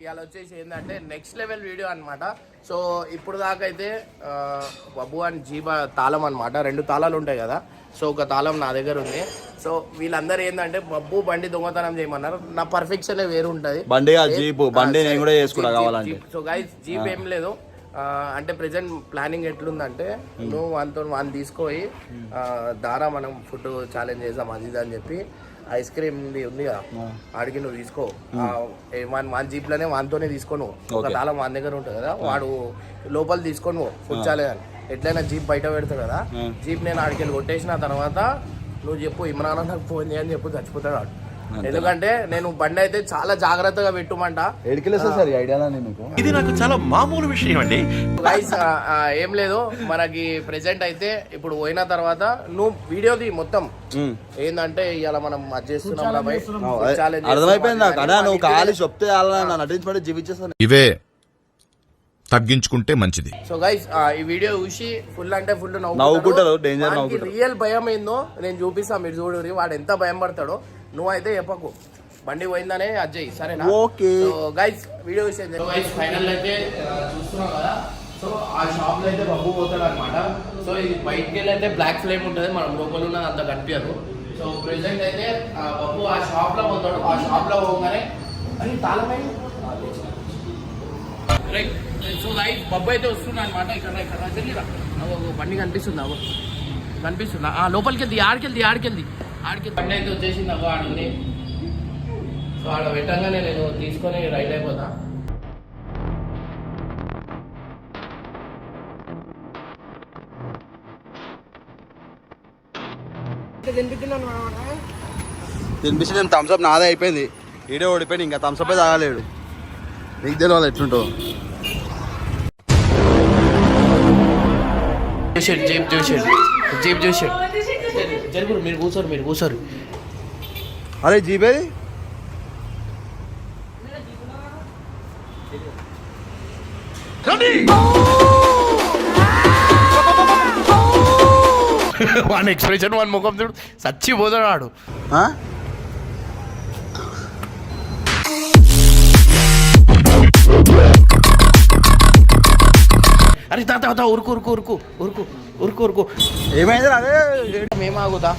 ఇవాళ వచ్చేసి ఏంటంటే నెక్స్ట్ లెవెల్ వీడియో అనమాట. సో ఇప్పుడు దాకా అయితే బబ్బు అని జీప్ తాళం అనమాట, 2 తాళాలు ఉంటాయి కదా. సో ఒక తాళం నా దగ్గర ఉంది. సో వీళ్ళందరూ ఏంటంటే బబ్బు బండి దొంగతనం చేయమన్నారు. నా పర్ఫెక్షన్ వేరు ఉంటుంది. బండి నేను కూడా చేసుకుంటా కావాలంటే. సో గైస్ జీప్ ఏం లేదు, అంటే ప్రెసెంట్ ప్లానింగ్ ఎట్లుందంటే నువ్వు వాని తీసుకొని దారా మనం ఫుడ్ ఛాలెంజ్ చేద్దాం అది ఇది అని చెప్పి ఐస్ క్రీమ్ ఉంది కదా ఆడికి నువ్వు తీసుకో. వాని జీప్ లోనే వానితోనే తీసుకోను, ఒక తాళం వాని దగ్గర ఉంటుంది కదా, వాడు లోపల తీసుకొని ఫుడ్ ఛాలెంజ్ అని. ఎట్లయినా జీప్ బయట పెడతాడు కదా, జీప్ నేను ఆడికి వెళ్ళి కొట్టేసిన తర్వాత నువ్వు చెప్పు ఇమ్రాన్ నాకు ఫోన్ చేయని చెప్పు, చచ్చిపోతాడు వాడు. ఎందుకంటే నేను బండి అయితే చాలా జాగ్రత్తగా పెట్టుమంట. ఇది నాకు చాలా మామూలు విషయం అండి. గైస్ ఏం లేదు, మనకి ప్రెసెంట్ అయితే ఇప్పుడు పోయిన తర్వాత నువ్వు వీడియోది మొత్తం ఏంటంటే ఇవాళ మనం అది చేస్తున్నాం. ఇవే తగ్గించుకుంటే మంచిది. సో గైస్ ఈ వీడియో చూసి ఫుల్ అంటే ఫుల్ నవ్వుకుంటారు. రియల్ భయం ఏందో నేను చూపిస్తా, మీరు చూడు వాడు ఎంత భయం పడతాడో. నువ్వైతే చెప్పకు, బండి పోయిందనే అజ్జయ్, సరేనా? Okay. So guys video guys final అయితే చూస్తున్నాం కదా. సో ఆ షాప్ లో అయితే బబ్బు పోతాడు అనమాట. సో ఇది బయటకి వెళ్ళి అయితే బ్లాక్ ఫ్లేమ్ ఉంటుంది, మనం లోపల ఉన్నది అంత కనిపించదు. సో ప్రెసెంట్ అయితే బబ్బు ఆ షాప్ లో పోతాడు. ఆ షాప్ లో పోగానే అది తాళమై సో గైస్ బబ్బు అయితే వస్తున్నా అనమాట. ఇక్కడ తెలియదా బండి కనిపిస్తుందా? కనిపిస్తుందా? లోపలికి వెళ్ది, ఆడికెళ్ది బండి అయితే వచ్చేసింది. అవ్వ ఆడుంది. సో ఆడ పెట్టంగానే నేను తీసుకొని రైడ్ అయిపోతా. తినిపించి నేను థమ్స్అప్ నాదే అయిపోయింది, ఈడే ఓడిపోయింది, ఇంకా థమ్స్అప్ తాగలేడు. నీకు తెలియదు ఎట్లుంటో. జీప్ చూసాడు జరుగురు, మీరు కూర్చోరు. అరే జీపేది వాని ఎక్స్ప్రెషన్ వాని ముఖం చూడు, చచ్చిపోతాడు వాడు. అరే తాత ఉరుకు ఏమైంది? మేమాగుతా